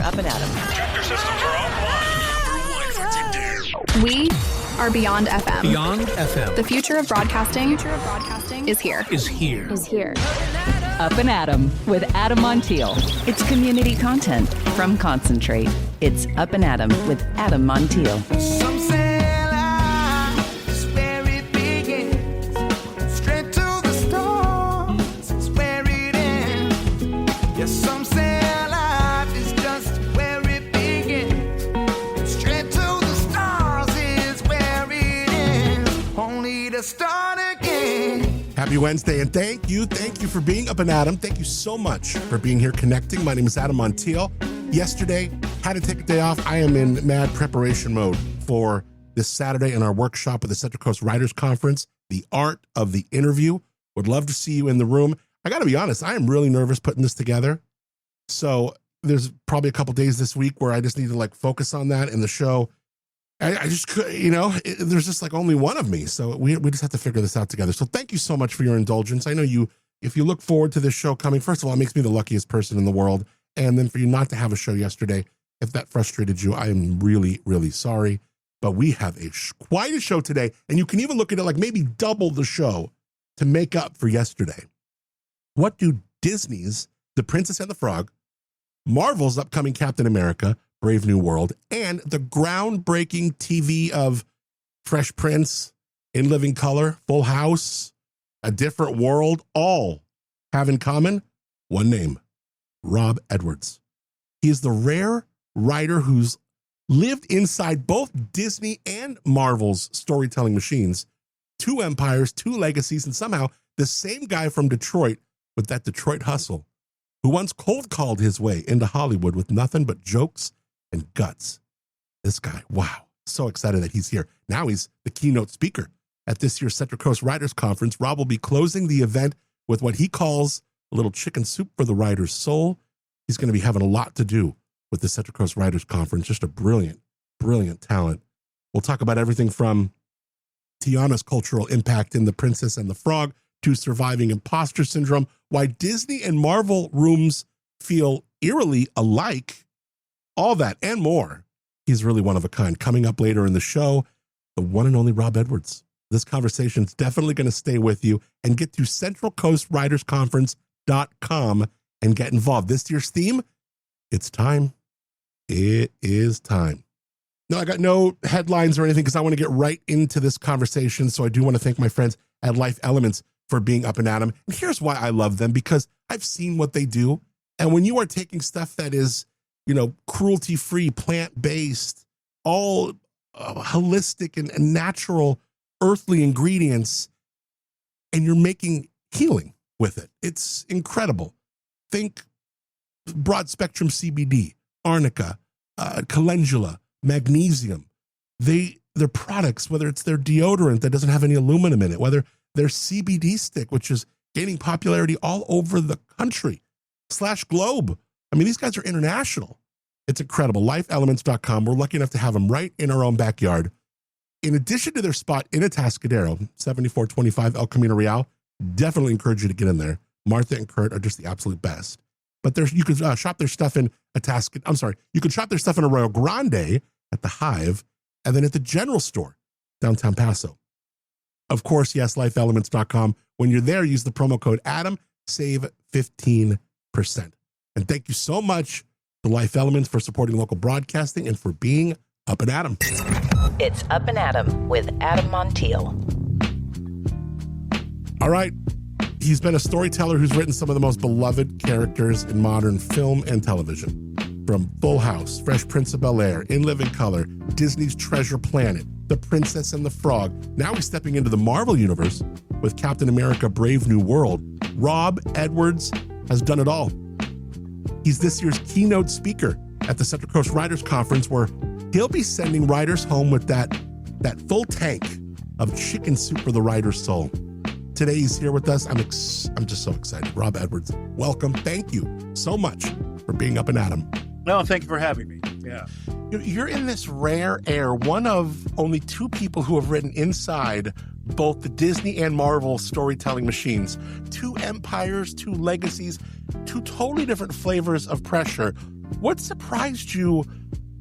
Up+Adam. Tractor systems are offline. We are Beyond FM. Beyond FM. The future of broadcasting is here. Up+Adam with Adam Montiel. It's community content from Concentrate. It's Up+Adam with Adam Montiel. Some say life is where it begins. Straight to the stars is where it ends. Yes, some say life is just where it begins. Straight to the stars is where it ends. Only to start again. Happy Wednesday, and thank you for being Up+Adam. Thank you so much for being here connecting. My name is Adam Montiel. Yesterday, had to take a day off. I am in mad preparation mode for this Saturday in our workshop at the Central Coast Writers Conference, The Art of the Interview. Would love to see you in the room. I got to be honest, I am really nervous putting this together. So there's probably a couple days this week where I just need to focus on that in the show. I just could, there's just only one of me. So we just have to figure this out together. So thank you so much for your indulgence. I know if you look forward to this show coming, first of all, it makes me the luckiest person in the world. And then for you not to have a show yesterday, if that frustrated you, I am really, really sorry. But we have quite a show today. And you can even look at it maybe double the show to make up for yesterday. What do Disney's The Princess and the Frog, Marvel's upcoming Captain America, Brave New World, and the groundbreaking TV of Fresh Prince, In Living Color, Full House, A Different World, all have in common one name, Rob Edwards. He is the rare writer who's lived inside both Disney and Marvel's storytelling machines, two empires, two legacies, and somehow the same guy from Detroit with that Detroit hustle, who once cold called his way into Hollywood with nothing but jokes and guts. This guy, wow, so excited that he's here. Now he's the keynote speaker at this year's Central Coast Writers Conference. Rob will be closing the event with what he calls a little chicken soup for the writer's soul. He's going to be having a lot to do with the Central Coast Writers Conference. Just a brilliant, brilliant talent. We'll talk about everything from Tiana's cultural impact in The Princess and the Frog to surviving imposter syndrome, why Disney and Marvel rooms feel eerily alike, all that and more. He's really one of a kind. Coming up later in the show, the one and only Rob Edwards. This conversation is definitely going to stay with you, and get to centralcoastwritersconference.com and get involved. This year's theme, it's time. It is time. No, I got no headlines or anything because I want to get right into this conversation. So I do want to thank my friends at Life Elements for being Up+Adam. And here's why I love them, because I've seen what they do. And when you are taking stuff that is, cruelty-free, plant-based, all holistic and natural earthly ingredients, and you're making healing with it, it's incredible. Think broad spectrum CBD, arnica, calendula, magnesium. Their products, whether it's their deodorant that doesn't have any aluminum in it, whether their CBD stick, which is gaining popularity all over the country / globe. I mean, these guys are international. It's incredible. LifeElements.com. We're lucky enough to have them right in our own backyard. In addition to their spot in Atascadero, 7425 El Camino Real, definitely encourage you to get in there. Martha and Kurt are just the absolute best. But you can shop their stuff in you can shop their stuff in Arroyo Grande at the Hive, and then at the General Store, downtown Paso. Of course, yes, LifeElements.com. When you're there, use the promo code Adam, save 15%. And thank you so much to Life Elements for supporting local broadcasting and for being Up+Adam. It's Up+Adam with Adam Montiel. All right. He's been a storyteller who's written some of the most beloved characters in modern film and television. From Full House, Fresh Prince of Bel-Air, In Living Color, Disney's Treasure Planet, The Princess and the Frog. Now he's stepping into the Marvel Universe with Captain America, Brave New World. Rob Edwards has done it all. He's this year's keynote speaker at the Central Coast Writers Conference, where he'll be sending writers home with that full tank of chicken soup for the writer's soul. Today he's here with us. I'm just so excited. Rob Edwards, welcome. Thank you so much for being Up+Adam. No, thank you for having me. Yeah. You're in this rare air, one of only two people who have written inside both the Disney and Marvel storytelling machines. Two empires, two legacies, two totally different flavors of pressure. What surprised you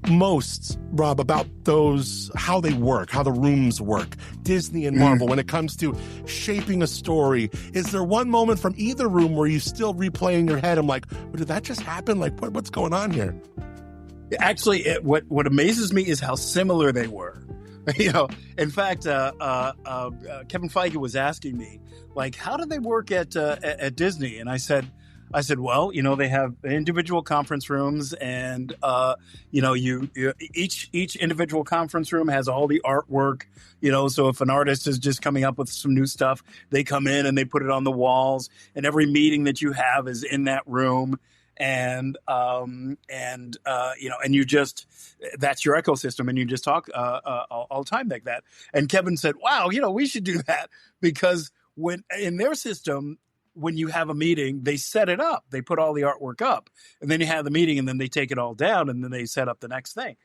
most, Rob, about those, how they work, how the rooms work, Disney and Marvel, when it comes to shaping a story? Is there one moment from either room where you still replay in your head, I'm like, well, did that just happen? Like, what's going on here? Actually, what amazes me is how similar they were. In fact, Kevin Feige was asking me, like, how do they work at Disney? And I said, well, they have individual conference rooms, and each individual conference room has all the artwork. So if an artist is just coming up with some new stuff, they come in and they put it on the walls, and every meeting that you have is in that room. And you just, that's your ecosystem, and you just talk all the time like that. And Kevin said, wow, we should do that, because when in their system, when you have a meeting, they set it up, they put all the artwork up, and then you have the meeting, and then they take it all down, and then they set up the next thing.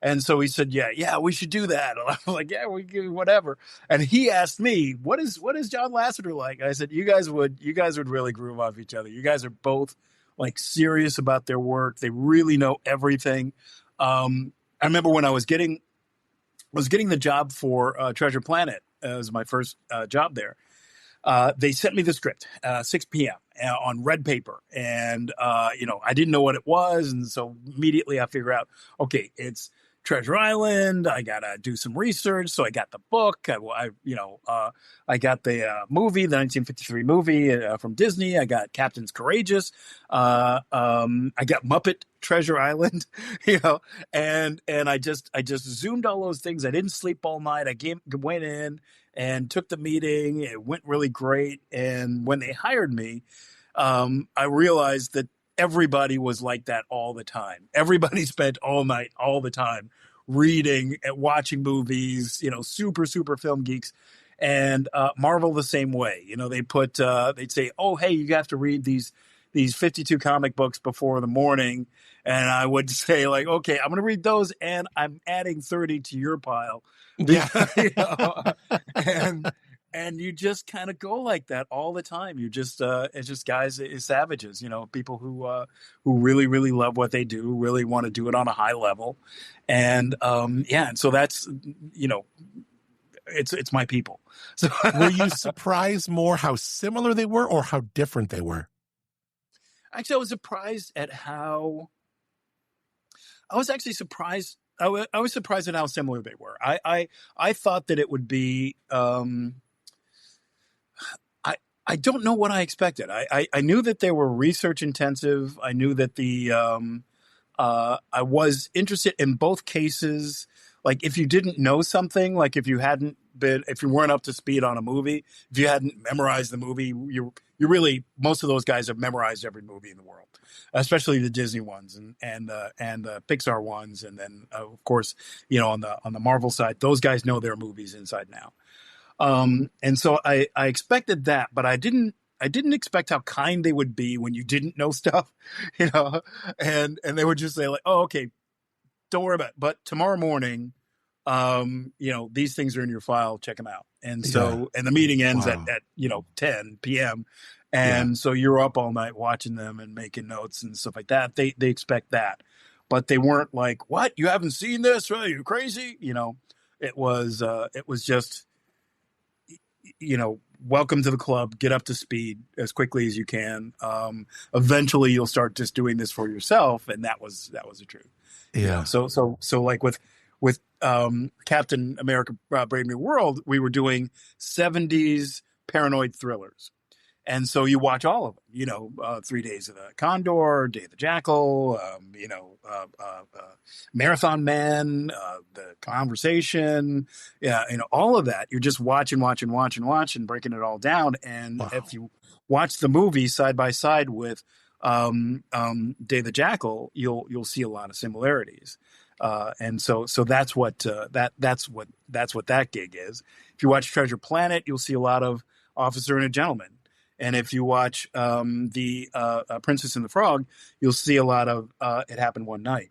And so he said, yeah, we should do that. And I was like, yeah, we can, whatever. And he asked me, what is John Lasseter like? And I said, you guys would really groove off each other. You guys are both like serious about their work. They really know everything. I remember when I was getting the job for Treasure Planet. It was my first job there. They sent me the script, 6 p.m. On red paper. And, I didn't know what it was. And so immediately I figure out, okay, it's Treasure Island. I got to do some research. So I got the book. I got the movie, the 1953 movie from Disney. I got Captain's Courageous. I got Muppet Treasure Island, and I just zoomed all those things. I didn't sleep all night. I went in and took the meeting. It went really great. And when they hired me, I realized that everybody was like that all the time. Everybody spent all night, all the time, reading and watching movies, super, super film geeks. And Marvel the same way. They'd say, oh, hey, you have to read these 52 comic books before the morning. And I would say, like, okay, I'm going to read those, and I'm adding 30 to your pile. Yeah. And you just kind of go like that all the time. You just, it's just guys, it's savages, people who really, really love what they do, really want to do it on a high level. And, and so that's, it's my people. So were you surprised more how similar they were or how different they were? Actually, I was surprised at how, I was surprised at how similar they were. I thought that it would be, I don't know what I expected. I knew that they were research intensive. I knew that I was interested in both cases. Like, if you didn't know something, like if you weren't up to speed on a movie, if you hadn't memorized the movie, you really, most of those guys have memorized every movie in the world, especially the Disney ones and the Pixar ones. And then of course, on the Marvel side, those guys know their movies inside and out. And so I expected that, but I didn't expect how kind they would be when you didn't know stuff, and they would just say, like, oh, okay, don't worry about it. But tomorrow morning, these things are in your file, check them out. And so, and the meeting ends at 10 p.m. And so you're up all night watching them and making notes and stuff like that. They expect that, but they weren't like, what? You haven't seen this? Are you crazy? It was just, welcome to the club, get up to speed as quickly as you can. Eventually you'll start just doing this for yourself. And that was the truth. Yeah. So like with Captain America, Brave New World, we were doing 70s paranoid thrillers. And so you watch all of them, 3 Days of the Condor, Day of the Jackal, Marathon Man, The Conversation, all of that. You're just watching, breaking it all down. And if you watch the movie side by side with Day of the Jackal, you'll see a lot of similarities. And so that's what that gig is. If you watch Treasure Planet, you'll see a lot of Officer and a Gentleman. And if you watch the Princess and the Frog, you'll see a lot of It Happened One Night.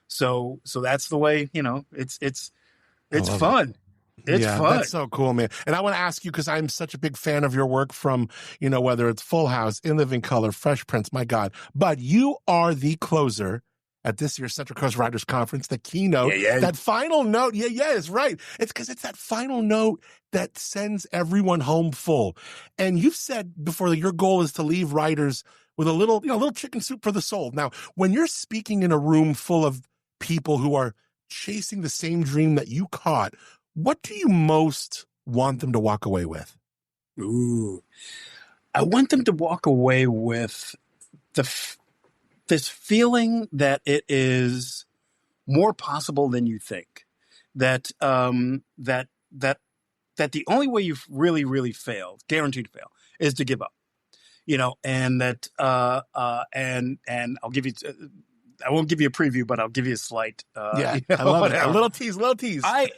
So that's the way, it's fun. It's fun. That's so cool, man. And I want to ask you, because I'm such a big fan of your work from, whether it's Full House, In Living Color, Fresh Prince, my God. But you are the closer at this year's Central Coast Writers Conference, the keynote. Yeah. That final note, is right. It's because it's that final note that sends everyone home full. And you've said before that your goal is to leave writers with a little chicken soup for the soul. Now, when you're speaking in a room full of people who are chasing the same dream that you caught, what do you most want them to walk away with? Ooh, I want them to walk away with this feeling that it is more possible than you think. That that the only way you've really, really failed, guaranteed to fail, is to give up. And that and I'll give you. I won't give you a preview, but I'll give you a slight. I love it. A little tease. I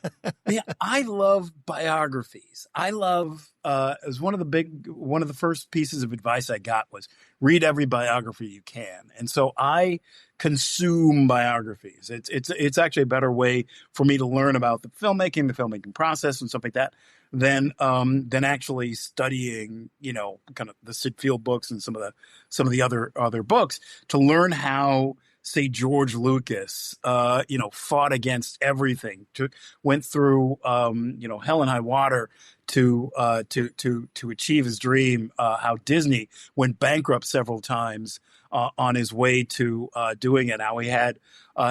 love biographies. I love. It was one of the first pieces of advice I got was read every biography you can, and so I consume biographies. It's actually a better way for me to learn about the filmmaking process, and stuff like that than actually studying, kind of the Sid Field books and some of the other books to learn how, say, George Lucas, fought against everything, went through, hell and high water to achieve his dream. How Disney went bankrupt several times on his way to doing it. How he had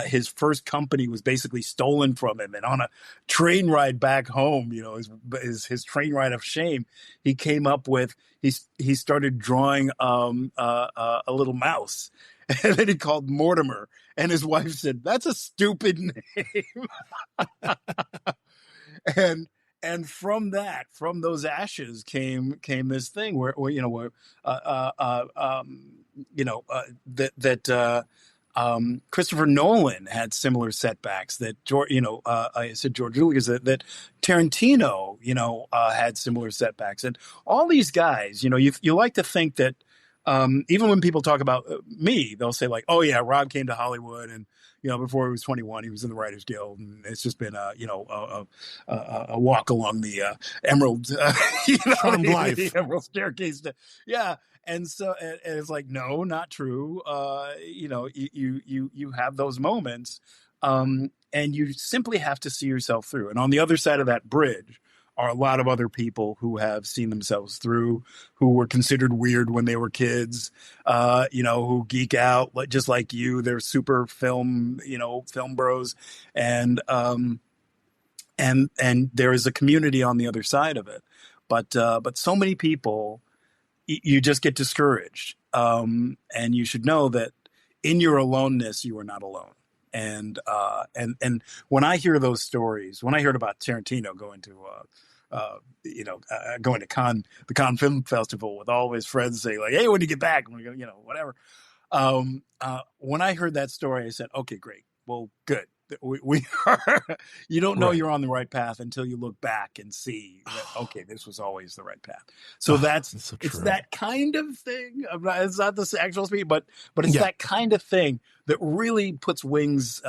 his first company was basically stolen from him, and on a train ride back home, his train ride of shame, he came up with he started drawing a little mouse. And then he called Mortimer, and his wife said, "That's a stupid name." and from those ashes came this thing where Christopher Nolan had similar setbacks. That I said George Lucas, that Tarantino had similar setbacks, and all these guys. You like to think that. Even when people talk about me, they'll say like, "Oh yeah, Rob came to Hollywood, and before he was 21, he was in the Writers Guild, and it's just been a walk along the emerald, Charmed life, the emerald staircase." And so and it's like, no, not true. You have those moments, and you simply have to see yourself through. And on the other side of that bridge are a lot of other people who have seen themselves through, who were considered weird when they were kids, who geek out just like you. They're super film bros, and there is a community on the other side of it. But so many people, you just get discouraged, and you should know that in your aloneness, you are not alone. And when I hear those stories, when I heard about Tarantino going to the Cannes Film Festival with all of his friends saying like, "Hey, when do you get back?" And we go, whatever. When I heard that story, I said, "Okay, great. Well, good. We are." You don't know you're on the right path until you look back and see that, okay, this was always the right path. So it's that kind of thing. It's not the actual speed, but it's that kind of thing that really puts wings,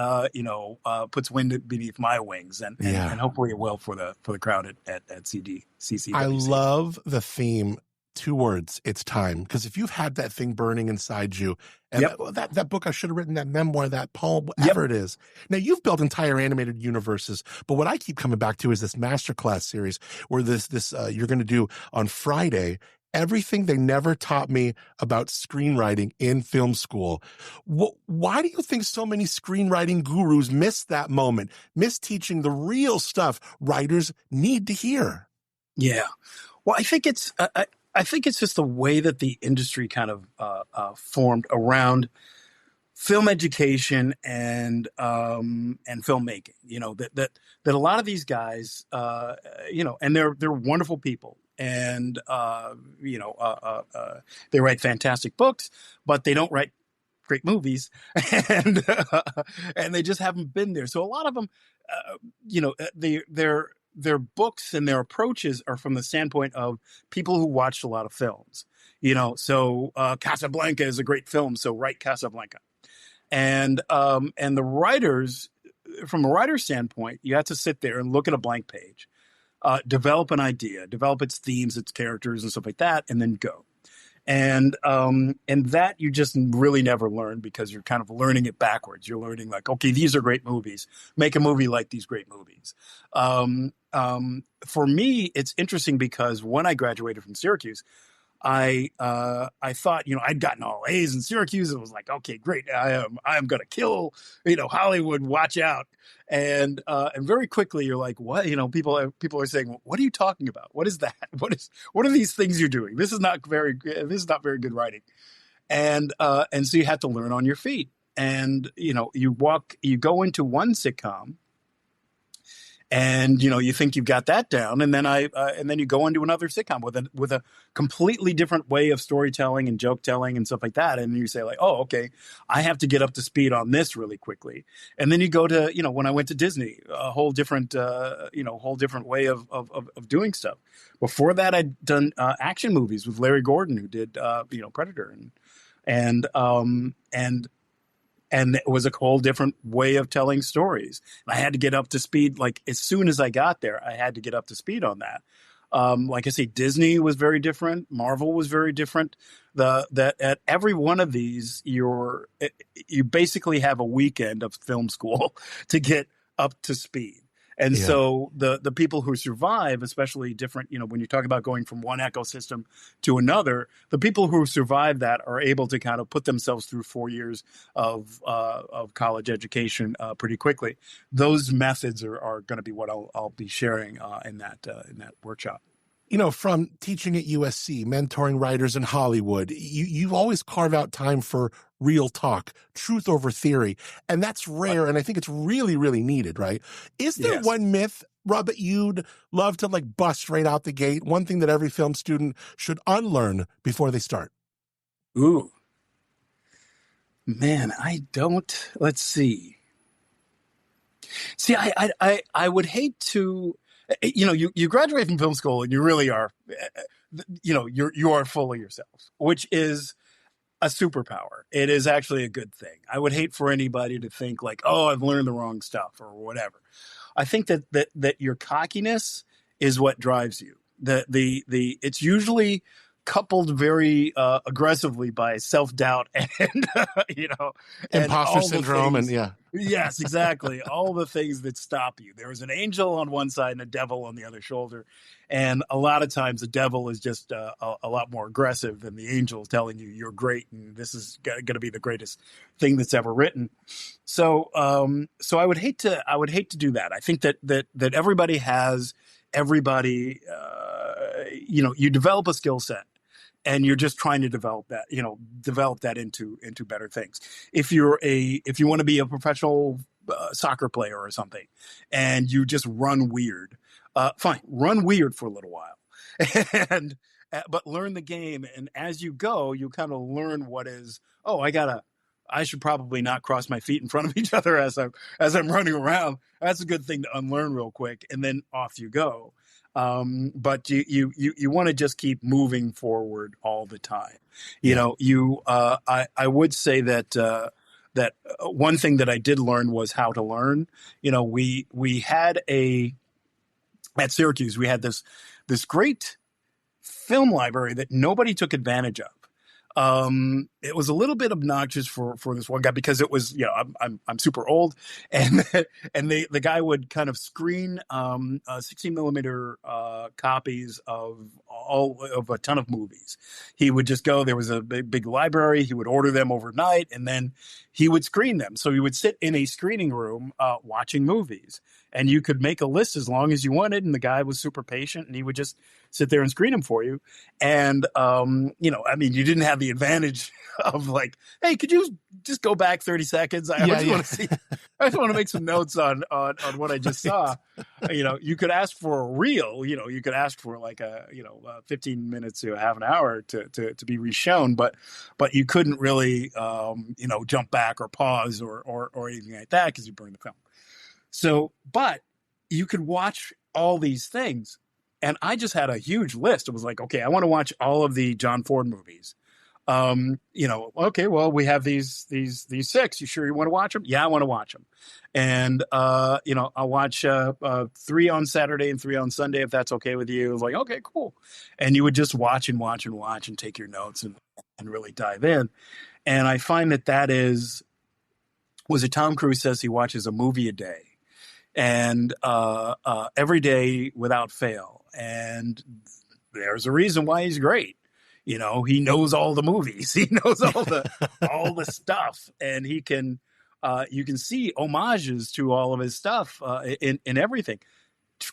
puts wind beneath my wings, and hopefully it will for the crowd at CCWC. I love the theme. 2 words, it's time. Because if you've had that thing burning inside you, and that book I should have written, that memoir, that poem, whatever it is. Now, you've built entire animated universes, but what I keep coming back to is this masterclass series where this you're going to do on Friday, everything they never taught me about screenwriting in film school. Why do you think so many screenwriting gurus miss that moment, miss teaching the real stuff writers need to hear? Yeah. Well, I think it's just the way that the industry kind of formed around film education and filmmaking. That a lot of these guys, and they're wonderful people, and they write fantastic books, but they don't write great movies, and they just haven't been there. So a lot of them, their books and their approaches are from the standpoint of people who watched a lot of films, so Casablanca is a great film, so write Casablanca. And the writers, from a writer's standpoint, you have to sit there and look at a blank page, develop an idea, develop its themes, its characters and stuff like that, and then go. And that you just really never learn because you're kind of learning it backwards. You're learning like, okay, these are great movies. Make a movie like these great movies. For me, it's interesting because when I graduated from Syracuse, I thought, I'd gotten all A's in Syracuse. It was like, okay, great. I am going to kill, Hollywood, watch out. And very quickly you're like, what, people are saying, what are you talking about? What is that? What are these things you're doing? This is not very good writing. And so you have to learn on your feet. And, you go into one sitcom, and you think you've got that down, and then you go into another sitcom with a completely different way of storytelling and joke telling and stuff like that, and you say like, oh, okay, I have to get up to speed on this really quickly. And then you go to when I went to Disney, a whole different way of doing stuff. Before that, I'd done action movies with Larry Gordon, who did Predator, and it was a whole different way of telling stories. And I had to get up to speed. Like as soon as I got there, I had to get up to speed on that. Like I say, Disney was very different. Marvel was very different. That at every one of these, you basically have a weekend of film school to get up to speed. And so the people who survive, especially different, when you talk about going from one ecosystem to another, the people who survive that are able to kind of put themselves through 4 years of college education pretty quickly. Those methods are going to be what I'll be sharing in that workshop. From teaching at USC, mentoring writers in Hollywood, you always carve out time for real talk, truth over theory. And that's rare. And I think it's really, really needed, right? Is there one myth, Rob, that you'd love to bust right out the gate? One thing that every film student should unlearn before they start? Ooh. Man, I don't. Let's see. I would hate to... you graduate from film school and you really are, you are full of yourselves, which is a superpower. It is actually a good thing. I would hate for anybody to think like, oh, I've learned the wrong stuff or whatever. I think that your cockiness is what drives you. It's usually coupled very aggressively by self-doubt and imposter syndrome and yes, exactly. All the things that stop you. There is an angel on one side and a devil on the other shoulder. And a lot of times the devil is just a lot more aggressive than the angel telling you you're great and this is going to be the greatest thing that's ever written. So I would hate to do that. I think that everybody has everybody, you develop a skill set. And you're just trying to develop that into better things. If you want to be a professional soccer player or something, and you just run weird, fine, run weird for a little while, but learn the game. And as you go, you kind of learn what is. Oh, I should probably not cross my feet in front of each other as I'm running around. That's a good thing to unlearn real quick, and then off you go. But you want to just keep moving forward all the time. I would say that one thing that I did learn was how to learn. We had at Syracuse, we had this great film library that nobody took advantage of. It was a little bit obnoxious for this one guy because it was, I'm super old and the guy would kind of screen 16 millimeter copies of a ton of movies. He would just go, there was a big library. He would order them overnight and then he would screen them. So he would sit in a screening room watching movies. And you could make a list as long as you wanted. And the guy was super patient and he would just sit there and screen them for you. And, you didn't have the advantage of like, hey, could you just go back 30 seconds? I just want to see, I just want to make some notes on what I just saw. You could ask for a reel, you could ask for like 15 minutes to half an hour to be reshown, but you couldn't really, jump back or pause or anything like that because you burned the film. So, but you could watch all these things. And I just had a huge list. It was like, okay, I want to watch all of the John Ford movies. Okay, well, we have these 6. You sure you want to watch them? Yeah, I want to watch them. And, I'll watch 3 on Saturday and 3 on Sunday, if that's okay with you. It's like, okay, cool. And you would just watch and watch and watch and take your notes and really dive in. And I find that was it Tom Cruise says he watches a movie a day, and every day without fail. And there's a reason why he's great. He knows all the movies. He knows all the stuff, and he can. You can see homages to all of his stuff in everything.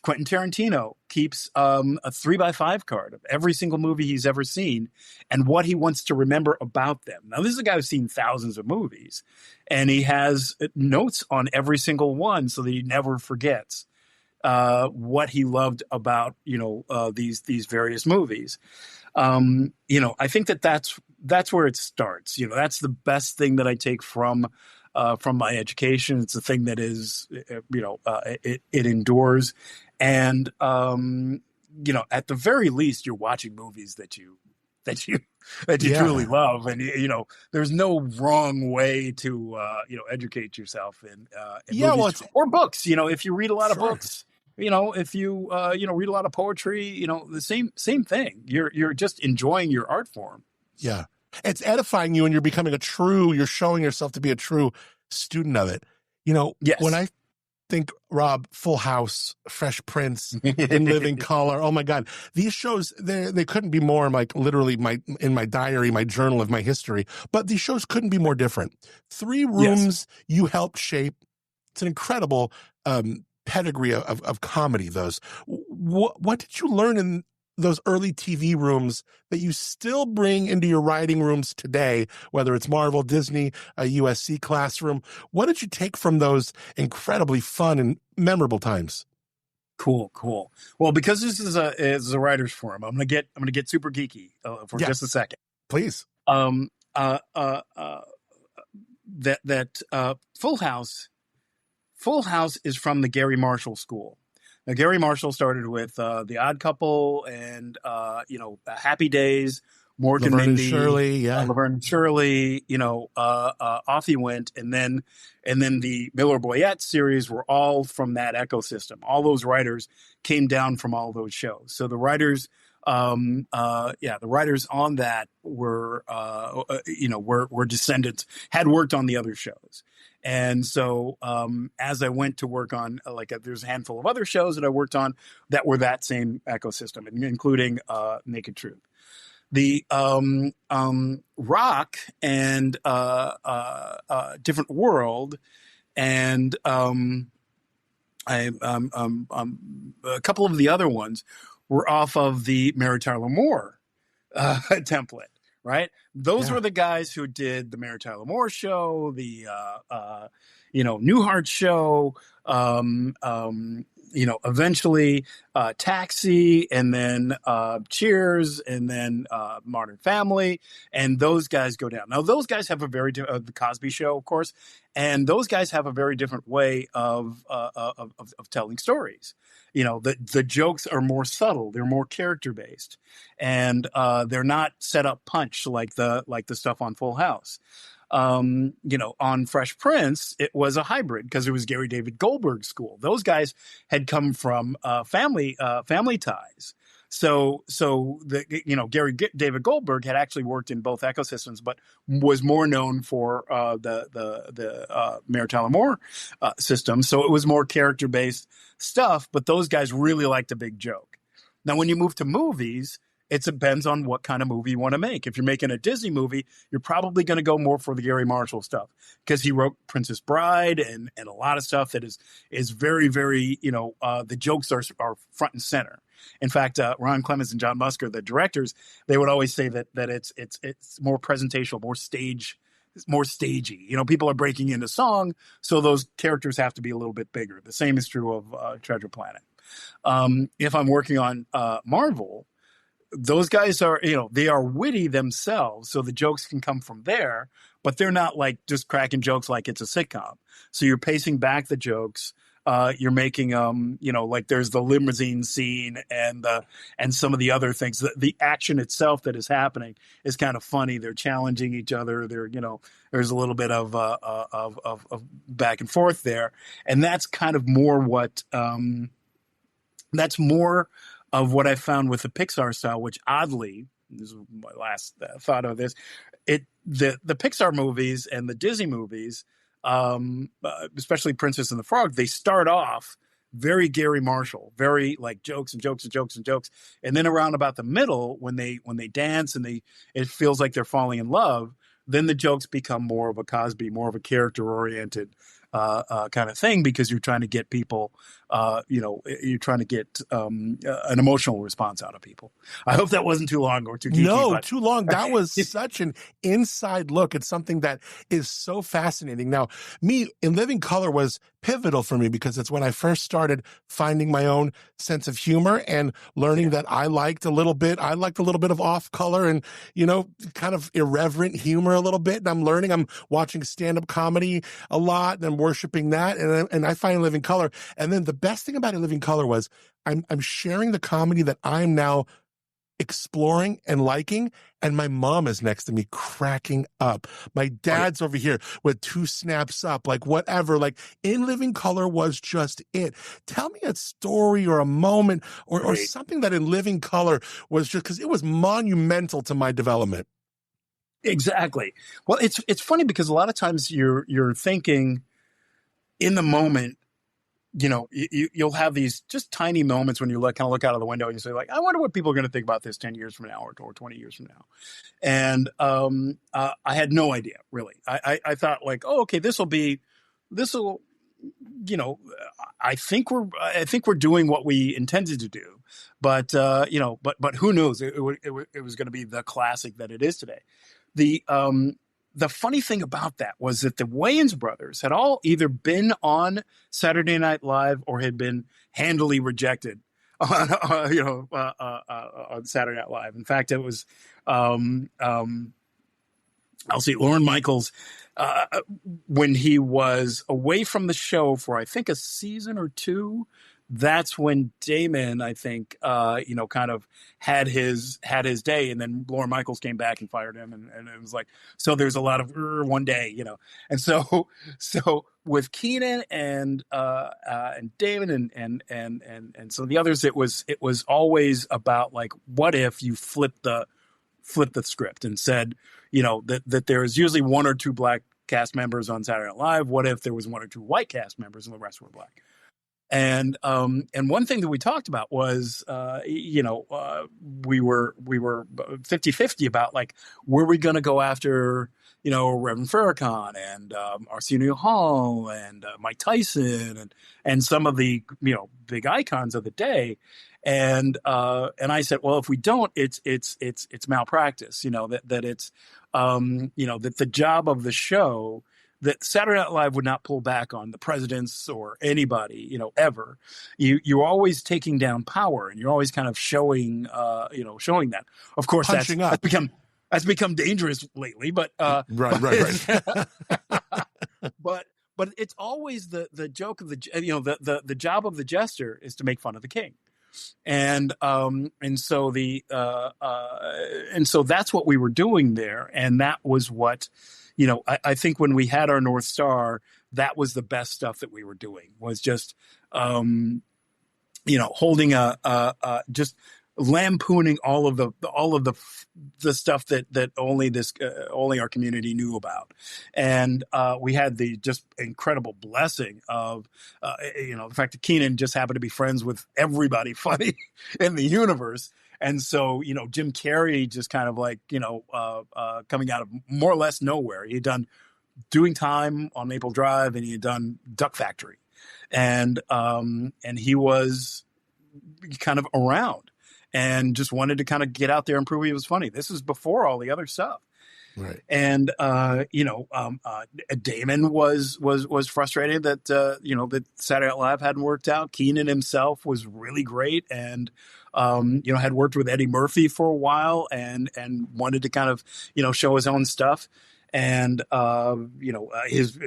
Quentin Tarantino keeps a 3x5 card of every single movie he's ever seen and what he wants to remember about them. Now, this is a guy who's seen thousands of movies, and he has notes on every single one so that he never forgets what he loved about these various movies. I think that's where it starts. That's the best thing that I take from my education. It's a thing that is, it endures. And, at the very least, you're watching movies that you truly love. And, there's no wrong way to, educate yourself in movies or books. If you read a lot of books, if you, read a lot of poetry, the same thing. You're just enjoying your art form. Yeah. It's edifying you, and you're showing yourself to be a true student of it. Yes. When I think, Rob, Full House, Fresh Prince, In Living Color, oh my God, these shows, they couldn't be more like literally in my diary, my journal of my history, but these shows couldn't be more different. 3 rooms you helped shape. It's an incredible pedigree of comedy, those. What did you learn in those early TV rooms that you still bring into your writing rooms today, whether it's Marvel, Disney, a USC classroom? What did you take from those incredibly fun and memorable times? Cool. Well, because this is a writer's forum, I'm gonna get super geeky for just a second, please. Full House is from the Gary Marshall School. Now, Gary Marshall started with The Odd Couple and Happy Days, Morgan Laverne Mindy, and Shirley, Laverne and Shirley. Off he went, and then the Miller Boyette series were all from that ecosystem. All those writers came down from all those shows. So the writers, the writers on that were descendants, had worked on the other shows. And so as I went to work on, there's a handful of other shows that I worked on that were that same ecosystem, including Naked Truth. The Rock and Different World and a couple of the other ones were off of the Mary Tyler Moore template. Right. Those were the guys who did the Mary Tyler Moore show, the, Newhart show, eventually Taxi, and then Cheers, and then Modern Family. And those guys go down. Now, those guys have the Cosby Show, of course, and those guys have a very different way of telling stories. The jokes are more subtle. They're more character based, and they're not set up punch like the stuff on Full House. On Fresh Prince, it was a hybrid because it was Gary David Goldberg's school. Those guys had come from family ties. So Gary David Goldberg had actually worked in both ecosystems, but was more known for the Mary Tyler Moore system. So it was more character based stuff. But those guys really liked a big joke. Now, when you move to movies, it depends on what kind of movie you want to make. If you're making a Disney movie, you're probably going to go more for the Gary Marshall stuff because he wrote Princess Bride and a lot of stuff that is very, very, the jokes are front and center. In fact, Ron Clements and John Musker, the directors, they would always say that it's more presentational, more stagey. People are breaking into song, so those characters have to be a little bit bigger. The same is true of Treasure Planet. If I'm working on Marvel, those guys are, they are witty themselves, so the jokes can come from there, but they're not like just cracking jokes like it's a sitcom. So you're pacing back the jokes. you're making, like there's the limousine scene and some of the other things. The action itself that is happening is kind of funny. They're challenging each other. There's a little bit of back and forth there, and that's kind of more what that's more of what I found with the Pixar style, which oddly, this is my last thought of this, the Pixar movies and the Disney movies, especially Princess and the Frog, they start off very Gary Marshall, very like jokes and jokes and jokes and jokes, and then around about the middle, when they dance and it feels like they're falling in love, then the jokes become more of a Cosby, more of a character oriented kind of thing, because you're trying to get people, you're trying to get an emotional response out of people. I hope that wasn't too long or too geeky. No, too long. That was such an inside look at something that is so fascinating. Now, me in Living Color was pivotal for me because it's when I first started finding my own sense of humor and learning that I liked a little bit of off color and, kind of irreverent humor a little bit. And I'm watching stand-up comedy a lot and I'm worshiping that. And I find Living Color. And then the best thing about Living Color was I'm sharing the comedy that I'm now exploring and liking, and my mom is next to me cracking up. My dad's over here with 2 snaps up, like whatever. Like In Living Color was just it. Tell me a story or a moment or something that in Living Color was just, because it was monumental to my development. Exactly. Well, it's funny because a lot of times you're thinking in the moment. You'll have these just tiny moments when you kind of look out of the window and you say, like, I wonder what people are going to think about this 10 years from now or 20 years from now. And I had no idea, really. I thought like, oh, okay, I think we're doing what we intended to do, but who knows? It was going to be the classic that it is today. The funny thing about that was that the Wayans brothers had all either been on Saturday Night Live or had been handily rejected on Saturday Night Live. In fact, it was, Lorne Michaels, when he was away from the show for, I think, a season or two. That's when Damon, I think, kind of had his day, and then Lorne Michaels came back and fired him, and it was like, so there's a lot of one day, and so with Keenan and Damon and some of the others, it was always about like, what if you flip the script and said, that there's usually 1 or 2 black cast members on Saturday Night Live. What if there was 1 or 2 white cast members and the rest were black? And one thing that we talked about was, we were 50-50 about like, were we going to go after, Reverend Farrakhan and Arsenio Hall and Mike Tyson and some of the, big icons of the day. And I said, well, if we don't, it's malpractice, that it's, that the job of the show, that Saturday Night Live would not pull back on the presidents or anybody, ever. You're always taking down power, and you're always kind of showing that. Of course, that's become dangerous lately, but right. but it's always the joke of the job of the jester is to make fun of the king. And so that's what we were doing there, and that was what. I think when we had our North Star, that was the best stuff that we were doing, was just, holding just lampooning all of the stuff that only our community knew about. And we had the just incredible blessing of, the fact that Keenan just happened to be friends with everybody funny in the universe. And so, Jim Carrey just kind of like, coming out of more or less nowhere. He had done Doing Time on Maple Drive, and he had done Duck Factory. And he was kind of around and just wanted to kind of get out there and prove he was funny. This is before all the other stuff. Right. And, Damon was frustrated that, that Saturday Night Live hadn't worked out. Keenan himself was really great and, had worked with Eddie Murphy for a while and wanted to kind of, show his own stuff. And, his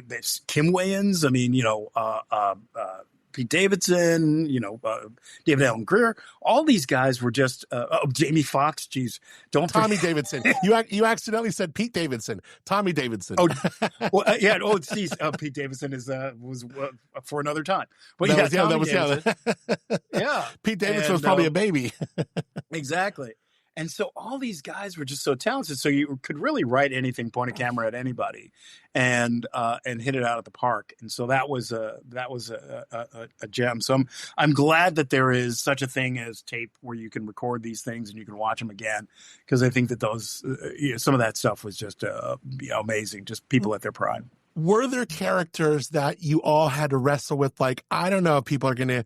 Kim Wayans, Pete Davidson, David Allen Greer. All these guys were just Jamie Foxx. Geez, don't Tommy Davidson. You accidentally said Pete Davidson. Tommy Davidson. Oh, well, yeah. Oh, geez, Pete Davidson was for another time. But yeah. Pete Davidson was probably a baby. Exactly. And so all these guys were just so talented. So you could really write anything, point a camera at anybody, and hit it out at the park. And so that was a gem. So I'm glad that there is such a thing as tape where you can record these things and you can watch them again, because I think that those some of that stuff was just amazing. Just people at their prime. Were there characters that you all had to wrestle with? Like, I don't know if people are going to,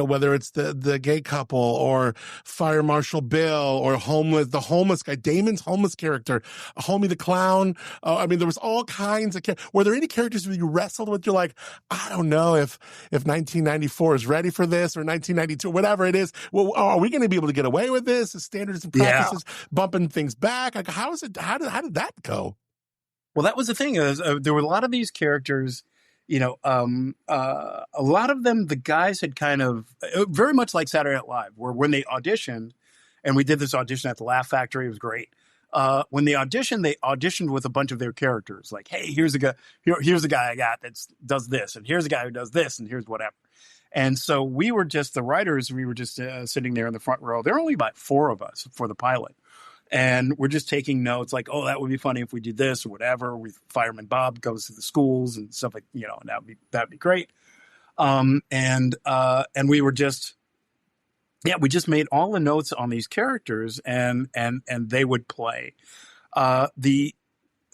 whether it's the gay couple or Fire Marshal Bill or the homeless guy, Damon's homeless character, Homie the Clown. There was all kinds of were there any characters that you wrestled with? You're like, I don't know if 1994 is ready for this, or 1992, whatever it is. Well, are we going to be able to get away with this? The standards and practices, bumping things back. Like, how did that go? Well, that was the thing. There were a lot of these characters, a lot of them, the guys had kind of, very much like Saturday Night Live, where when they auditioned, and we did this audition at the Laugh Factory, it was great. When they auditioned with a bunch of their characters. Like, hey, here's a guy I got that does this, and here's a guy who does this, and here's whatever. And so we were just, the writers, we were just sitting there in the front row. There were only about 4 of us for the pilot. And we're just taking notes like, oh, that would be funny if we did this or whatever. Fireman Bob goes to the schools and stuff like, and that'd be great. And we were just, we just made all the notes on these characters and they would play. The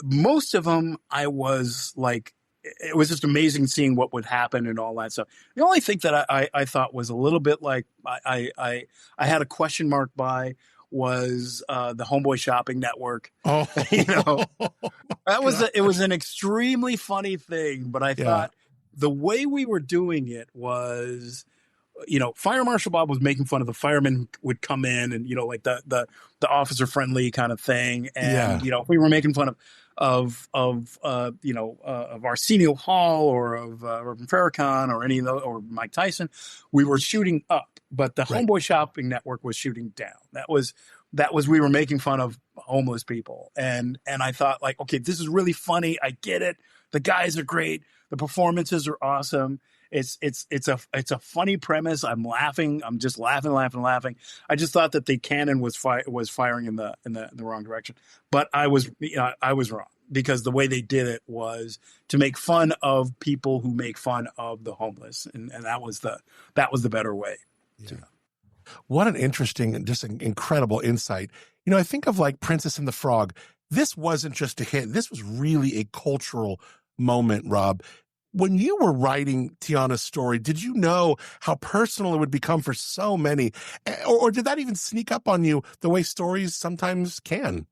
most of them, I was like, it was just amazing seeing what would happen and all that stuff. The only thing that I thought was a little bit like I had a question mark by was the Homeboy Shopping Network. Oh, it was an extremely funny thing, but I thought the way we were doing it was, Fire Marshal Bob was making fun of the firemen would come in and, like the officer friendly kind of thing. And, we were making fun of Arsenio Hall or of Urban Farrakhan or any of those, or Mike Tyson, we were shooting up. But the Homeboy Shopping Network was shooting down. That was we were making fun of homeless people. And I thought, like, okay, this is really funny. I get it. The guys are great. The performances are awesome. It's a funny premise. I'm laughing. I'm just laughing. I just thought that the cannon was firing in the wrong direction. But I was wrong, because the way they did it was to make fun of people who make fun of the homeless. And that was the better way. Yeah. What an interesting and just an incredible insight. I think of like Princess and the Frog. This wasn't just a hit. This was really a cultural moment, Rob. When you were writing Tiana's story, did you know how personal it would become for so many? Or did that even sneak up on you the way stories sometimes can?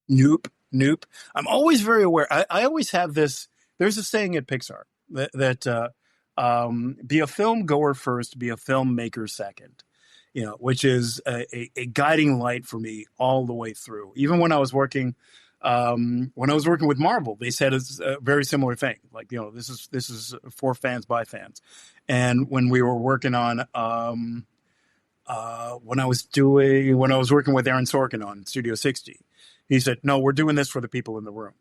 Nope. I'm always very aware. I always have this. There's a saying at Pixar that be a film goer first, be a filmmaker second, which is a guiding light for me all the way through. Even when I was working with Marvel, they said it's a very similar thing. Like, this is for fans by fans. And when we were working on, when I was working with Aaron Sorkin on Studio 60, he said, no, we're doing this for the people in the room.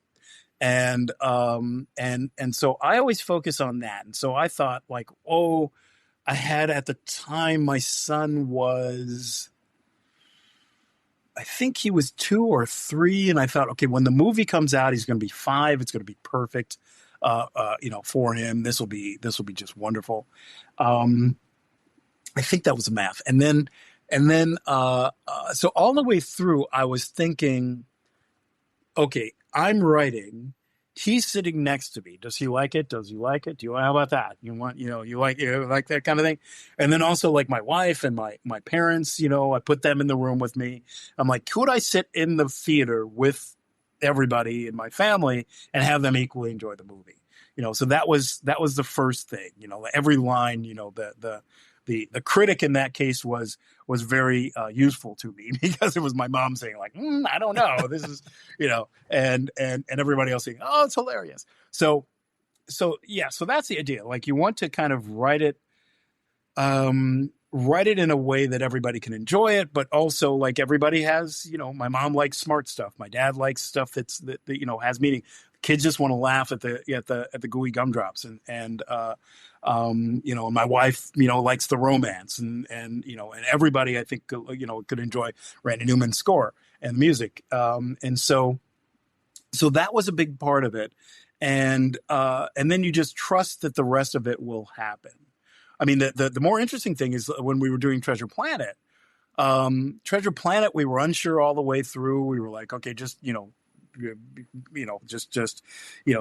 And so I always focus on that. And so I thought, like, I had at the time, my son was, I think he was 2 or 3. And I thought, okay, when the movie comes out, he's going to be 5. It's going to be perfect, for him. This will be just wonderful. I think that was the math. And then, so all the way through, I was thinking, okay, I'm writing. He's sitting next to me. Does he like it? Does he like it? How about that? You like that kind of thing? And then also, like, my wife and my parents, I put them in the room with me. I'm like, could I sit in the theater with everybody in my family and have them equally enjoy the movie? So that was the first thing. Every line, the critic in that case was very useful to me, because it was my mom saying, like, I don't know, this is, and everybody else saying, oh, it's hilarious. So that's the idea. Like, you want to kind of write it write it in a way that everybody can enjoy it, but also like everybody has, my mom likes smart stuff. My dad likes stuff that has meaning. Kids just want to laugh at the gooey gumdrops, and my wife, likes the romance, and everybody, I think, could enjoy Randy Newman's score and music. And so that was a big part of it. And then you just trust that the rest of it will happen. I mean, the more interesting thing is when we were doing Treasure Planet, we were unsure all the way through. We were like, okay, just,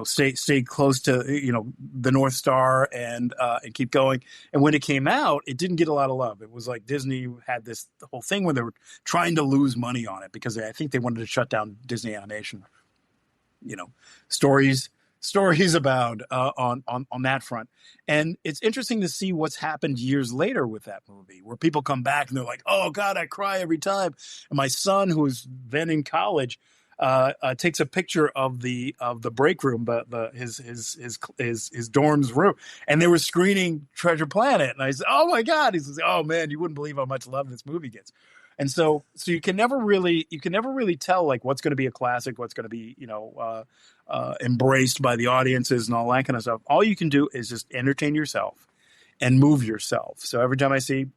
stay close to, the North Star and keep going. And when it came out, it didn't get a lot of love. It was like Disney had the whole thing where they were trying to lose money on it because I think they wanted to shut down Disney Animation. Stories abound on that front. And it's interesting to see what's happened years later with that movie, where people come back and they're like, oh God, I cry every time. And my son, who was then in college, takes a picture of the break room, his dorm's room, and they were screening Treasure Planet. And I said, oh my God. He says, oh man, you wouldn't believe how much love this movie gets. And so you can never really tell like what's going to be a classic, what's going to be, embraced by the audiences and all that kind of stuff. All you can do is just entertain yourself and move yourself. So every time I see,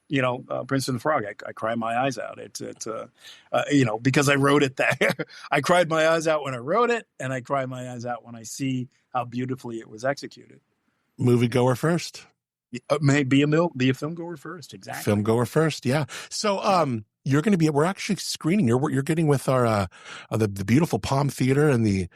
Prince and the Frog, I cry my eyes out. It's because I wrote it that I cried my eyes out when I wrote it, and I cry my eyes out when I see how beautifully it was executed. Moviegoer first. Be a film goer first. Exactly. Film goer first. Yeah. So, you're going to we're actually screening. You're getting with our, the beautiful Palm Theater and the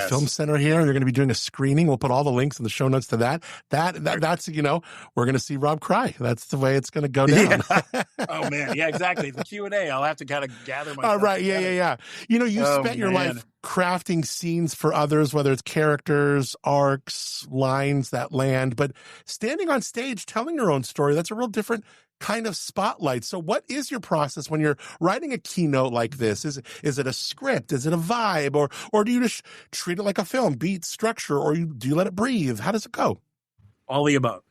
Film Center here. You're going to be doing a screening. We'll put all the links in the show notes to that. That's, we're going to see Rob cry. That's the way it's going to go down. Yeah. Oh man. Yeah, exactly. The Q&A, I'll have to kind of gather myself. Right. Yeah. You spent your life crafting scenes for others, whether it's characters, arcs, lines that land, but standing on stage, telling your own story, that's a real different kind of spotlight. So what is your process when you're writing a keynote like this? Is it a script? Is it a vibe? Or do you just treat it like a film, beat, structure, or do you let it breathe? How does it go? All the above.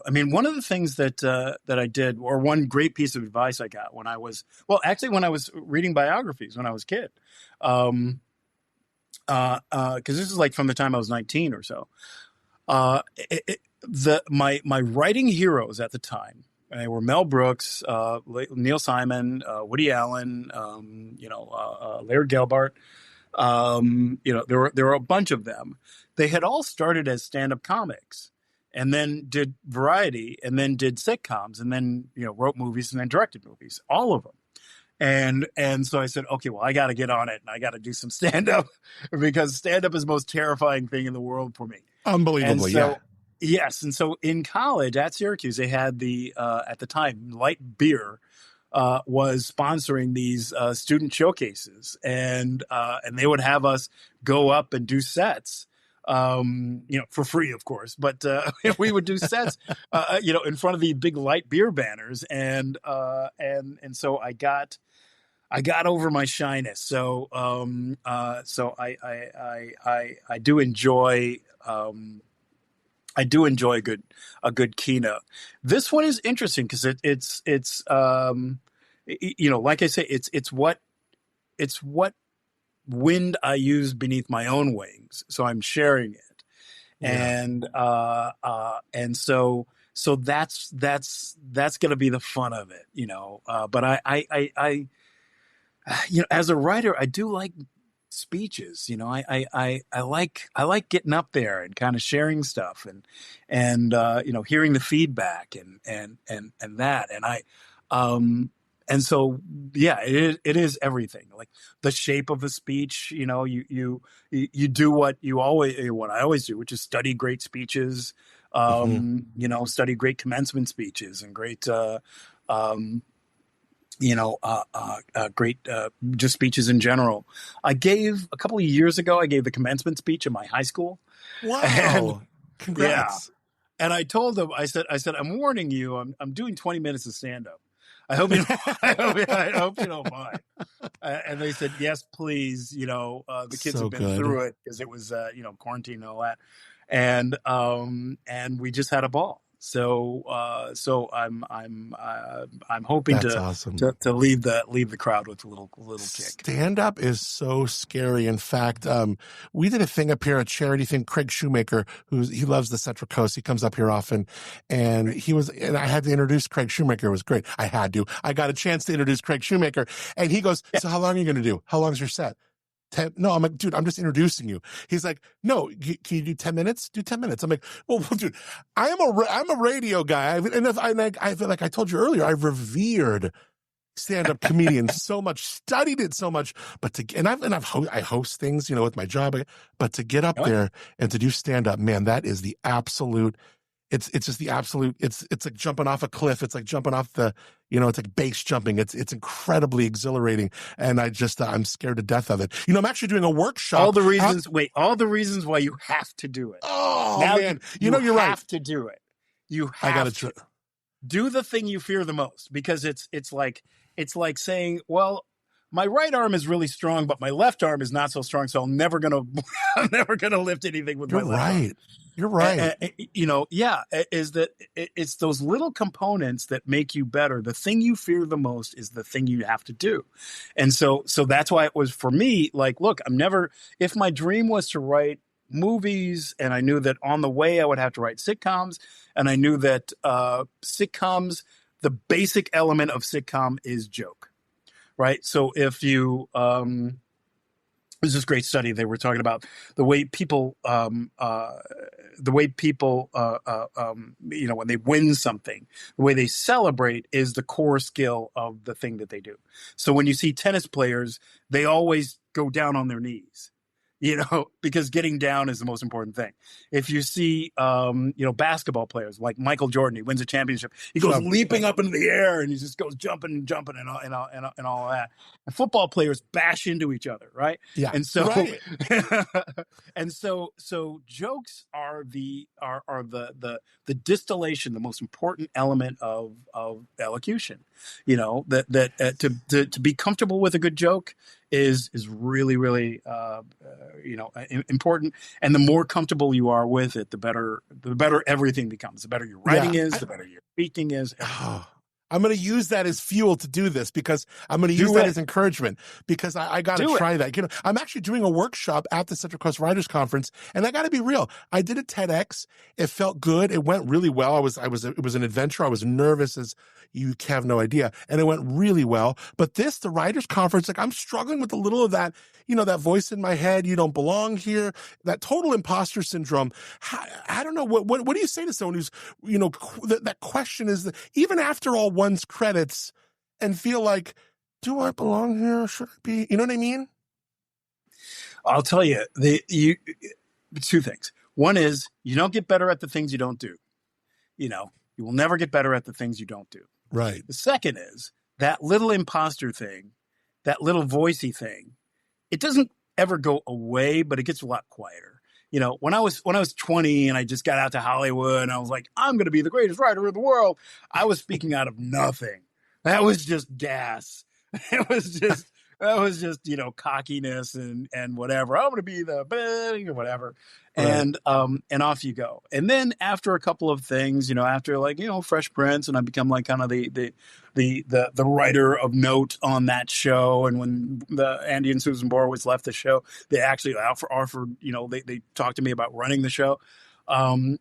I mean, one of the things that I did, or one great piece of advice I got when I was reading biographies when I was a kid, because this is like from the time I was 19 or so. My writing heroes at the time, they were Mel Brooks, Neil Simon, Woody Allen, Laird Gelbart. There were a bunch of them. They had all started as stand-up comics, and then did variety, and then did sitcoms, and then wrote movies, and then directed movies. All of them. And so I said, okay, well, I got to get on it, and I got to do some stand-up because stand-up is the most terrifying thing in the world for me. Unbelievably, yeah. Yes. And so in college at Syracuse, they had at the time, Light Beer was sponsoring these student showcases, and they would have us go up and do sets, for free, of course, but we would do sets, in front of the big Light Beer banners. And so I got over my shyness. So I do enjoy, a good keynote. This one is interesting because it's like I say, it's what wind I use beneath my own wings. So I'm sharing it. Yeah. And so that's going to be the fun of it, but I as a writer, I do like speeches. I like getting up there and kind of sharing stuff and hearing the feedback and that. And so, yeah, it is everything. Like the shape of a speech, you do what I always do, which is study great speeches, study great commencement speeches and great, great just speeches in general. A couple of years ago, I gave the commencement speech in my high school. Wow. Congrats. Yeah. And I told them, I said, I'm warning you, I'm doing 20 minutes of stand-up. I hope you don't mind. And they said, yes, please. The kids have been through it because it was, quarantine and all that. And we just had a ball. So I'm hoping That's to, awesome. to leave the crowd with a little kick. Stand up is so scary. In fact, we did a thing up here, a charity thing. Craig Shoemaker, he loves the Central Coast. He comes up here often, and and I had to introduce Craig Shoemaker. It was great. I got a chance to introduce Craig Shoemaker, and he goes, "So how long are you going to do? How long's your set?" 10? No, I'm like, dude, I'm just introducing you. He's like, no, can you do 10 minutes? Do 10 minutes. I'm like, well, dude, I'm a radio guy. I feel like I told you earlier, I've revered stand-up comedians so much, studied it so much, I host things, with my job, but to get up there and to do stand-up, man, that is the absolute. It's just the absolute. It's like jumping off a cliff. It's like jumping off it's like base jumping. It's incredibly exhilarating, and I'm scared to death of it. I'm actually doing a workshop. All the reasons why you have to do it. Oh now man, you're right. have to do it. You have to do the thing you fear the most, because it's like saying, well, my right arm is really strong, but my left arm is not so strong, so I'm never gonna lift anything with my left arm. You're right. Is that it's those little components that make you better. The thing you fear the most is the thing you have to do. And so that's why it was for me, like, look, if my dream was to write movies, and I knew that on the way I would have to write sitcoms, and I knew that sitcoms, the basic element of sitcom is joke, right? So if you, there's this great study, they were talking about the way people, when they win something, the way they celebrate is the core skill of the thing that they do. So when you see tennis players, they always go down on their knees, because getting down is the most important thing. If you see, basketball players like Michael Jordan, he wins a championship, he goes leaping up into the air, and he just goes jumping and all that. And football players bash into each other, right? Yeah. And so, right. so jokes are the distillation, the most important element of elocution. To be comfortable with a good joke is really, really, important. And the more comfortable you are with it, the better everything becomes. The better your writing is, the better your speaking is. I'm going to use that as fuel to do this, because I'm going to use that as encouragement, because I got to try that. I'm actually doing a workshop at the Central Coast Writers Conference, and I got to be real. I did a TEDx. It felt good. It went really well. It was an adventure. I was nervous as you have no idea, and it went really well. But the Writers Conference, like, I'm struggling with a little of that, that voice in my head. You don't belong here. That total imposter syndrome. I don't know. What do you say to someone who's, that question is even after all one's credits, and feel like, do I belong here? Should I be? You know what I mean? I'll tell you, two things. One is, you don't get better at the things you don't do. You will never get better at the things you don't do. Right. The second is that little imposter thing, that little voicey thing. It doesn't ever go away, but it gets a lot quieter. When I was 20 and I just got out to Hollywood and I was like, I'm going to be the greatest writer in the world, I was speaking out of nothing. That was just gas. That was just cockiness and whatever. I'm going to be the whatever. Right. And off you go. And then after a couple of things, after Fresh Prince, and I become like kind of the writer of note on that show. And when Andy and Susan Borowitz left the show, they actually offered, they talked to me about running the show. The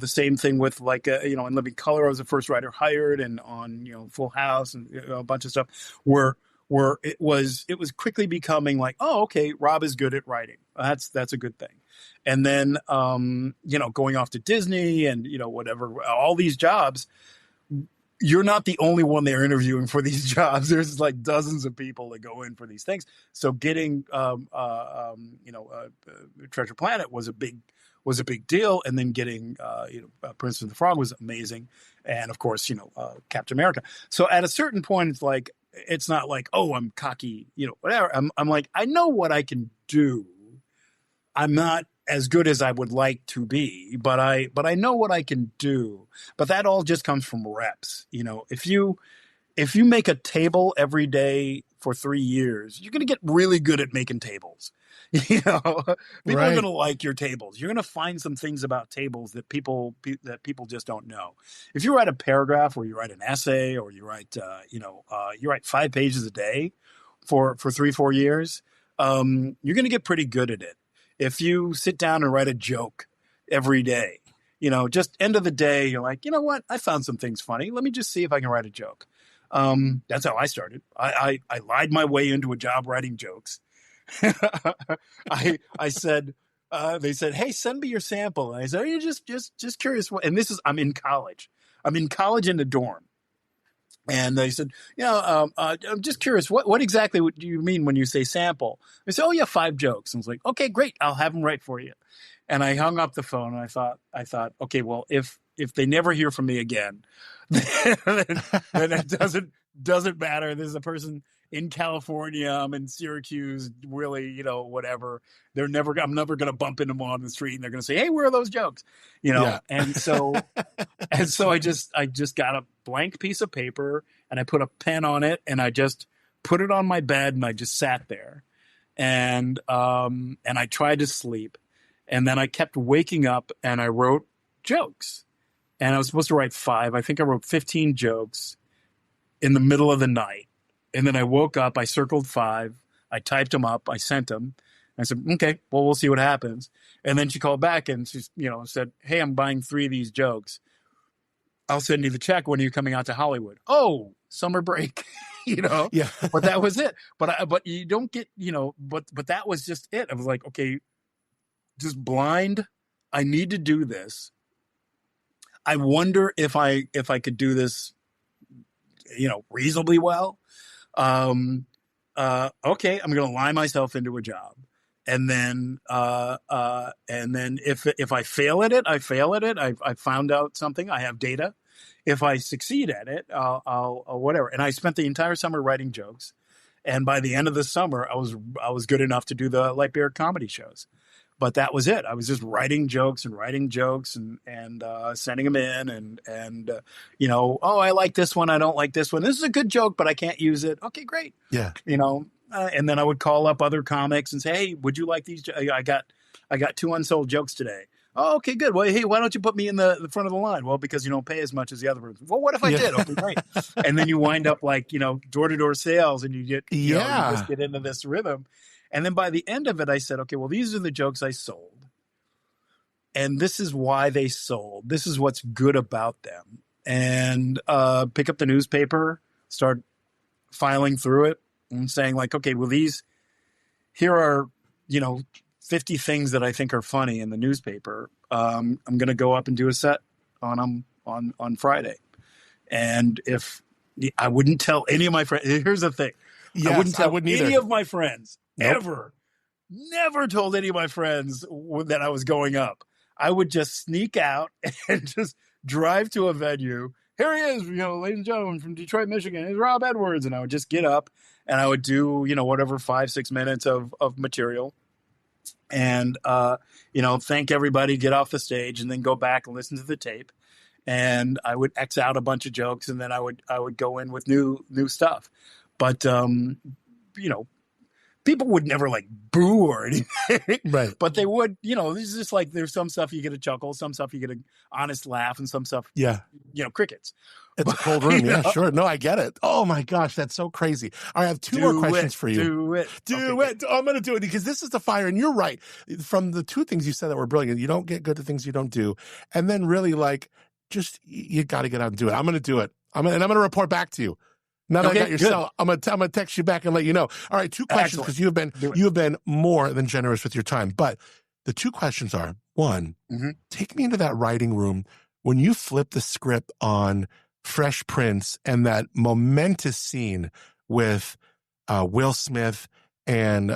same thing with in Living Color, I was the first writer hired, and on, Full House and a bunch of stuff where it was quickly becoming like, oh, okay, Rob is good at writing. That's a good thing. And then, going off to Disney and, whatever, all these jobs, you're not the only one they're interviewing for these jobs. There's like dozens of people that go in for these things. So getting, Treasure Planet was a big deal. And then getting, Prince and the Frog was amazing. And of course, Captain America. So at a certain point, it's like, it's not like, oh, I'm cocky, whatever. I'm like, I know what I can do. I'm not as good as I would like to be, but I know what I can do. But that all just comes from reps. If you make a table every day for 3 years, you're going to get really good at making tables. People are going to like your tables. You're going to find some things about tables that people just don't know. If you write a paragraph or you write an essay or you write, you write 5 pages a day for 3-4 years, you're going to get pretty good at it. If you sit down and write a joke every day, just end of the day, you're like, you know what? I found some things funny. Let me just see if I can write a joke. That's how I started. I lied my way into a job writing jokes. I said, they said, hey, send me your sample. And I said, are you just curious? And I'm in college. I'm in college in the dorm. And they said, I'm just curious, what exactly do you mean when you say sample? I said, oh yeah, 5 jokes. And I was like, okay, great. I'll have them write for you. And I hung up the phone and I thought, okay, well, if they never hear from me again, then it doesn't matter. There's a person in California, I'm in Syracuse, really, whatever. I'm never going to bump into them on the street and they're going to say, hey, where are those jokes? Yeah. And so I just got a blank piece of paper and I put a pen on it and I just put it on my bed and I just sat there and I tried to sleep. And then I kept waking up and I wrote jokes. And I was supposed to write 5. I think I wrote 15 jokes in the middle of the night. And then I woke up, I circled 5, I typed them up, I sent them. I said, okay, well, we'll see what happens. And then she called back and she, said, hey, I'm buying 3 of these jokes. I'll send you the check. When are you coming out to Hollywood? Oh, summer break, Yeah. But that was it. But you don't get, but that was just it. I was like, okay, just blind. I need to do this. I wonder if I could do this, reasonably well. Okay, I'm going to lie myself into a job. And then if I fail at it, I fail at it. I found out something. I have data. If I succeed at it, I'll whatever. And I spent the entire summer writing jokes. And by the end of the summer, I was good enough to do the Light Beer comedy shows. But that was it. I was just writing jokes and sending them in oh, I like this one. I don't like this one. This is a good joke, but I can't use it. Okay, great. Yeah. And then I would call up other comics and say, hey, would you like these? I got 2 unsold jokes today. Oh, okay, good. Well, hey, why don't you put me in the front of the line? Well, because you don't pay as much as the other person. Well, what if I did? Okay, great. And then you wind up like, door-to-door sales and you get, you just get into this rhythm. And then by the end of it, I said, okay, well, these are the jokes I sold. And this is why they sold. This is what's good about them. And pick up the newspaper, start filing through it and saying like, okay, well, here are, 50 things that I think are funny in the newspaper. I'm going to go up and do a set on them on Friday. And if I wouldn't tell any of my friends, here's the thing. Yes, I wouldn't tell either. any of my friends. Nope. Ever. Never told any of my friends that I was going up. I would just sneak out and just drive to a venue. Here he is, ladies and gentlemen, from Detroit, Michigan. It's Rob Edwards. And I would just get up and I would do, whatever 5-6 minutes of material. And, thank everybody, get off the stage and then go back and listen to the tape. And I would X out a bunch of jokes and then I would go in with new stuff. But, people would never like boo or anything, right? But they would, it's just like there's some stuff you get a chuckle, some stuff you get an honest laugh, and some stuff, crickets. It's a cold room, yeah, sure. No, I get it. Oh my gosh, that's so crazy. I have 2 more questions for you. Do it. Oh, I'm going to do it because this is the fire, and you're right. From the 2 things you said that were brilliant, you don't get good at things you don't do, and then really like just you got to get out and do it. I'm going to do it. I'm going to report back to you. Now that I got your cell, I'm gonna text you back and let you know. All right, 2 questions because you have been more than generous with your time. But the 2 questions are: 1, take me into that writing room when you flip the script on Fresh Prince and that momentous scene with Will Smith and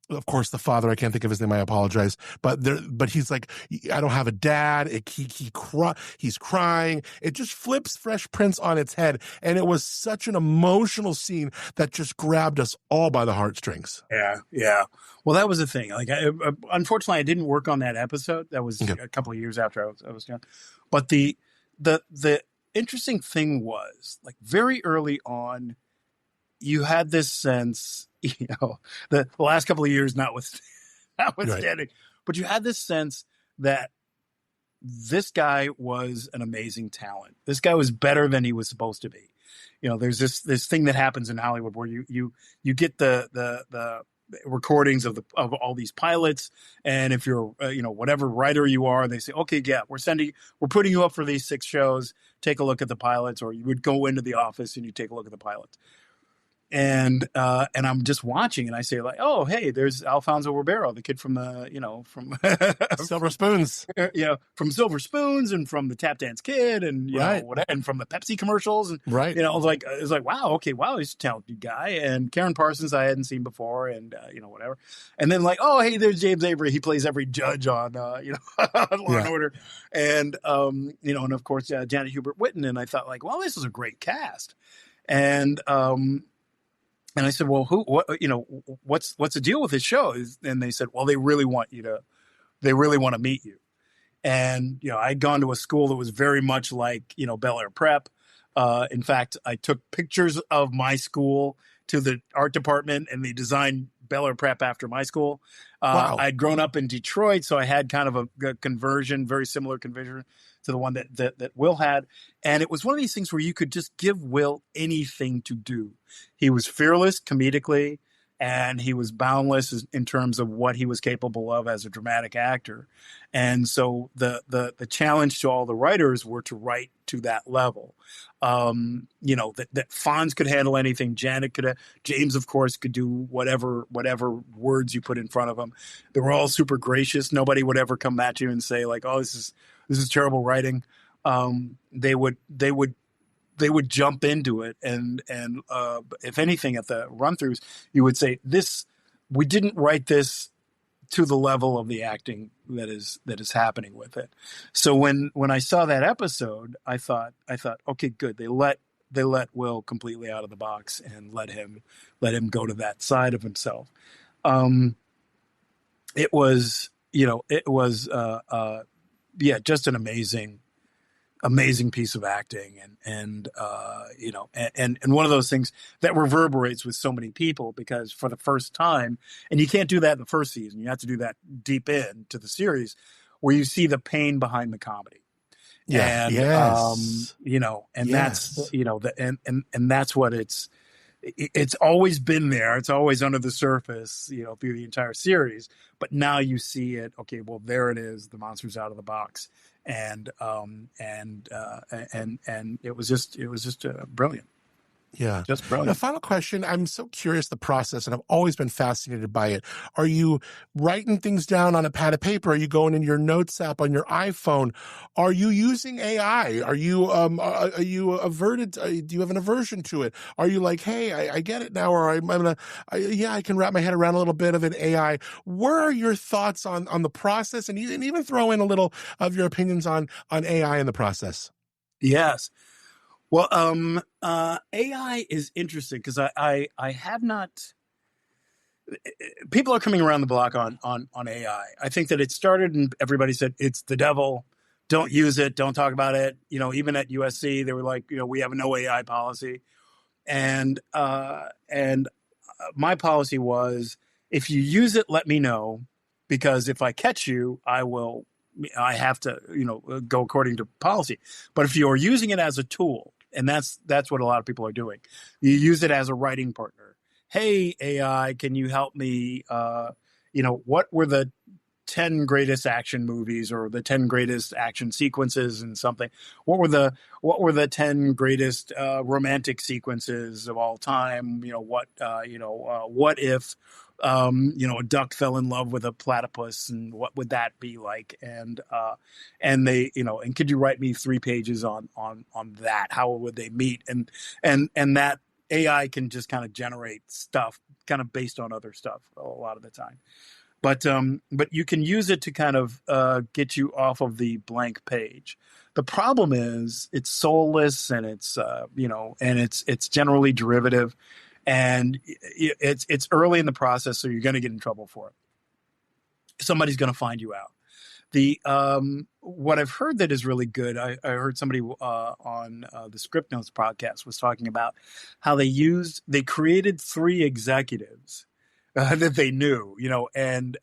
of course the father. I can't think of his name. I apologize. But he's like, I don't have a dad. He's crying. It just flips Fresh Prince on its head, and it was such an emotional scene that just grabbed us all by the heartstrings. Yeah. Well, that was the thing. Like, unfortunately, I didn't work on that episode. That was a couple of years after I was done. But the interesting thing was, like, very early on, you had this sense, the last couple of years notwithstanding, but you had this sense that this guy was an amazing talent. This guy was better than he was supposed to be. There's this thing that happens in Hollywood where you get the recordings of all these pilots, and if you're whatever writer you are, they say, okay, yeah, we're putting you up for these 6 shows. Take a look at the pilots, or you would go into the office and you take a look at the pilots. And I'm just watching, and I say, like, oh, hey, there's Alfonso Ribeiro, the kid from from Silver Spoons, from Silver Spoons, and from the Tap Dance Kid, and and from the Pepsi commercials, and it's like, wow, he's a talented guy. And Karen Parsons I hadn't seen before, and whatever. And then like, oh, hey, there's James Avery, he plays every judge on on Law and Order, and and of course Janet Hubert Whitten. And I thought, like, well, this is a great cast, and I said, well, what's the deal with this show? And they said, well, they really want to meet you. And, I'd gone to a school that was very much like, Bel-Air Prep. In fact, I took pictures of my school to the art department, and they designed Bel-Air Prep after my school. Wow. I'd grown up in Detroit, so I had kind of a conversion, very similar conversion to the one that Will had. And it was one of these things where you could just give Will anything to do. He was fearless comedically, and he was boundless in terms of what he was capable of as a dramatic actor. And so the challenge to all the writers were to write to that level. That Fonz could handle anything. Janet James, of course, could do whatever words you put in front of him. They were all super gracious. Nobody would ever come at you and say, like, oh, this is terrible writing. They would jump into it, and if anything, at the run-throughs, you would say, we didn't write this to the level of the acting that is happening with it. So when I saw that episode, I thought, okay, good. They let Will completely out of the box and let him go to that side of himself. It was just an amazing piece of acting, and one of those things that reverberates with so many people, because for the first time, and you can't do that in the first season, you have to do that deep into the series, where you see the pain behind the comedy. Yeah. And, yes. That's, and that's what it's always been there. It's always under the surface, through the entire series, but now you see it. Okay, well, there it is. The monster's out of the box. And it was just brilliant. Yeah. Just brilliant. The final question, I'm so curious the process, and I've always been fascinated by it. Are you writing things down on a pad of paper? Are you going in your notes app on your iPhone? Are you using AI? Are you averted? Do you have an aversion to it? Are you like, hey, I get it now, or I can wrap my head around a little bit of an AI? Where are your thoughts on the process, and even throw in a little of your opinions on AI in the process? Yes. Well, AI is interesting because I have not. People are coming around the block on AI. I think that it started and everybody said it's the devil. Don't use it. Don't talk about it. Even at USC, they were like, we have no AI policy, and my policy was, if you use it, let me know, because if I catch you, I have to go according to policy. But if you're using it as a tool, and that's what a lot of people are doing. You use it as a writing partner. Hey, AI, can you help me? What were the 10 greatest action movies, or the 10 greatest action sequences in something? What were the 10 greatest romantic sequences of all time? What if a duck fell in love with a platypus, and what would that be like? And they, and could you write me 3 pages on that? How would they meet? And that AI can just kind of generate stuff kind of based on other stuff a lot of the time. But you can use it to kind of get you off of the blank page. The problem is it's soulless, and it's it's generally derivative. And it's early in the process, so you're going to get in trouble for it. Somebody's going to find you out. What I've heard that is really good, I heard somebody on the Script Notes podcast was talking about how they created 3 executives that they knew, and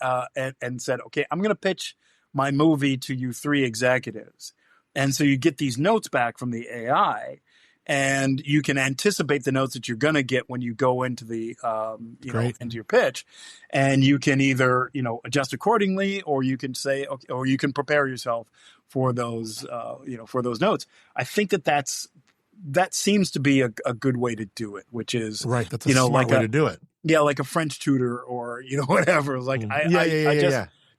said, okay, I'm going to pitch my movie to you 3 executives. And so you get these notes back from the AI, and you can anticipate the notes that you're going to get when you go into the, into your pitch, and you can either, adjust accordingly, or you can say, okay, or you can prepare yourself for those, for those notes. I think that seems to be a good way to do it, which is right. That's a smart way to do it. Yeah, like a French tutor, or whatever. Like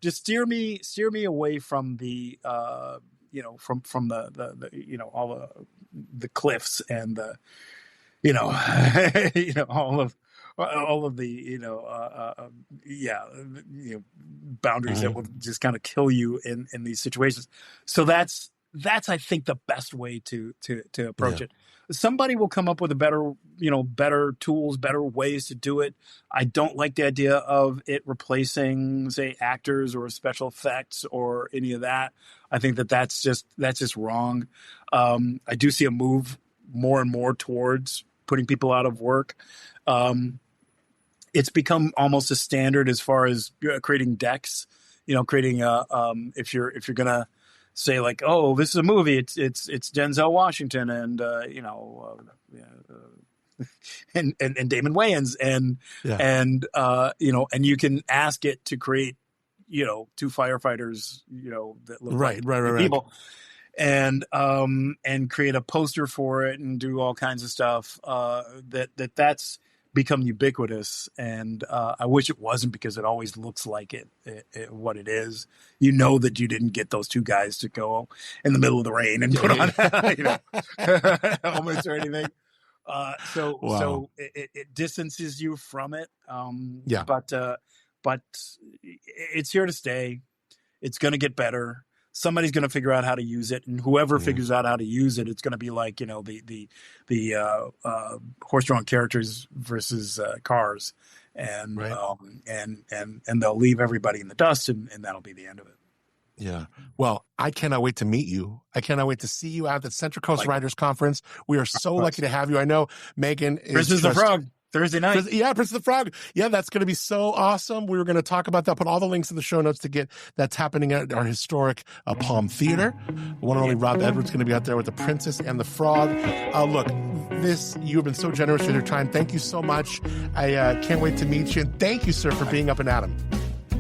just steer me away from the from the all the cliffs and the all of the boundaries that will just kind of kill you in these situations. So that's I think the best way to approach it. Somebody will come up with a better tools, better ways to do it. I don't like the idea of it replacing, say, actors or special effects or any of that. I think that's just wrong. I do see a move more and more towards putting people out of work. It's become almost a standard as far as creating decks. Creating if you're gonna say like, oh, this is a movie. It's Denzel Washington and and Damon Wayans and you can ask it to create 2 firefighters that look like people and create a poster for it and do all kinds of stuff that's become ubiquitous, and I wish it wasn't, because it always looks like it what it is. That you didn't get those 2 guys to go in the middle of the rain and put on helmets or anything. So it distances you from it. But it's here to stay. It's going to get better. Somebody's going to figure out how to use it, and whoever figures out how to use it, it's going to be like the horse-drawn characters versus cars, and they'll leave everybody in the dust, and that'll be the end of it. Yeah. Well, I cannot wait to meet you. I cannot wait to see you at the Central Coast Writers Conference. We are so lucky to have you. I know Megan is Princess the Frog. Thursday night. Prince of the Frog. Yeah, that's going to be so awesome. We were going to talk about that. Put all the links in the show notes to get that's happening at our historic Palm Theater. One and only Rob Edwards going to be out there with The Princess and the Frog. Look, you have been so generous with your time. Thank you so much. I can't wait to meet you. And thank you, sir, for being Up and Adam.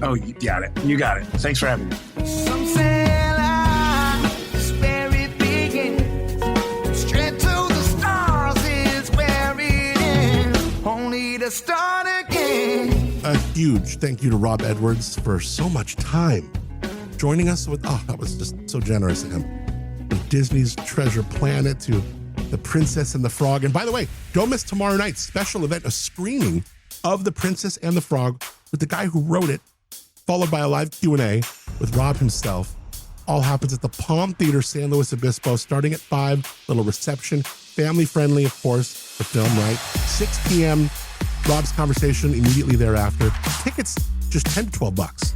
Oh, you got it. You got it. Thanks for having me. Some say life is where it begins. Straight to the stars is where it ends. Only to start again. A huge thank you to Rob Edwards for so much time joining us with, that was just so generous of him. From Disney's Treasure Planet to The Princess and the Frog. And by the way, don't miss tomorrow night's special event, a screening of The Princess and the Frog with the guy who wrote it, followed by a live Q&A with Rob himself. All happens at the Palm Theater, San Luis Obispo, starting at 5, little reception, family friendly, of course, the film night. 6 p.m., Rob's conversation immediately thereafter. Tickets, just $10 to $12.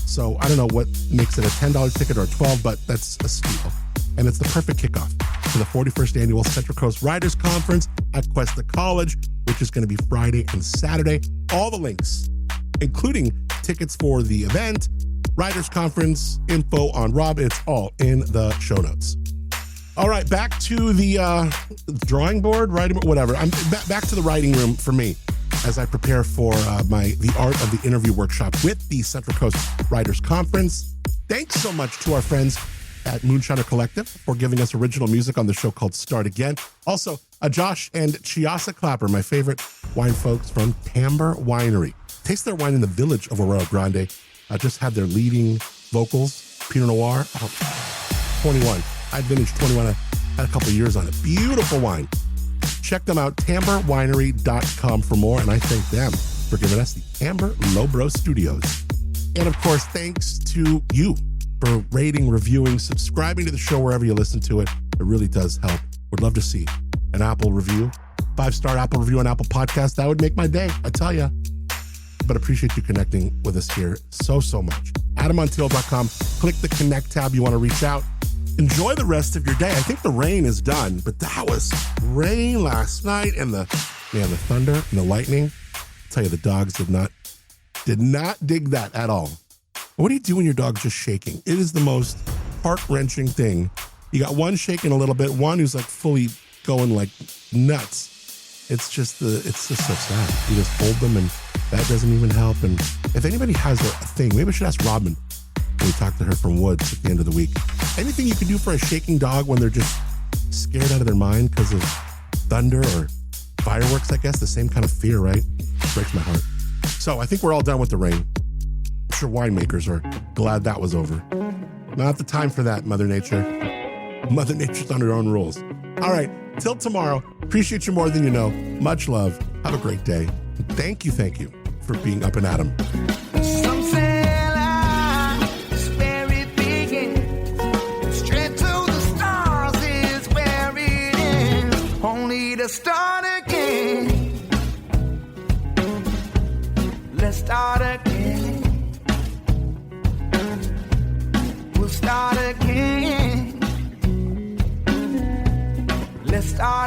So I don't know what makes it a $10 ticket or a $12, but that's a steal. And it's the perfect kickoff to the 41st Annual Central Coast Writers Conference at Cuesta College, which is going to be Friday and Saturday. All the links, including tickets for the event, Writers Conference, info on Rob, it's all in the show notes. All right, back to the drawing board, writing, whatever. I'm back to the writing room for me as I prepare for the Art of the Interview workshop with the Central Coast Writers Conference. Thanks so much to our friends at Moonshiner Collective for giving us original music on the show called Start Again. Also, Josh and Chiasa Clapper, my favorite wine folks from Tamber Winery. Taste their wine in the village of Arroyo Grande. Just had their leading vocals, Pinot Noir, 21. I vintage 21. I had a couple of years on it. Beautiful wine. Check them out, tamberwinery.com for more. And I thank them for giving us the Amber Lowbrow Studios. And of course, thanks to you for rating, reviewing, subscribing to the show wherever you listen to it. It really does help. Would love to see an Apple review, 5-star Apple review on Apple Podcasts. That would make my day, I tell you. But appreciate you connecting with us here so much. AdamMontiel.com. Click the Connect tab you want to reach out. Enjoy the rest of your day. I think the rain is done, but that was rain last night, and the thunder and the lightning. I'll tell you, the dogs did not dig that at all. What do you do when your dog's just shaking? It is the most heart-wrenching thing. You got one shaking a little bit, one who's like fully going like nuts. It's just so sad. You just hold them, and that doesn't even help. And if anybody has a thing, maybe I should ask Robin when we talk to her from Woods at the end of the week. Anything you can do for a shaking dog when they're just scared out of their mind because of thunder or fireworks, I guess, the same kind of fear, right? Breaks my heart. So I think we're all done with the rain. I'm sure winemakers are glad that was over. Not the time for that, Mother Nature. Mother Nature's on her own rules. All right, till tomorrow. Appreciate you more than you know. Much love. Have a great day. Thank you for being Up and Adam. Some say life is where it begins. Straight to the stars is where it ends. Only to start again. Let's start again. We'll start again. Let's start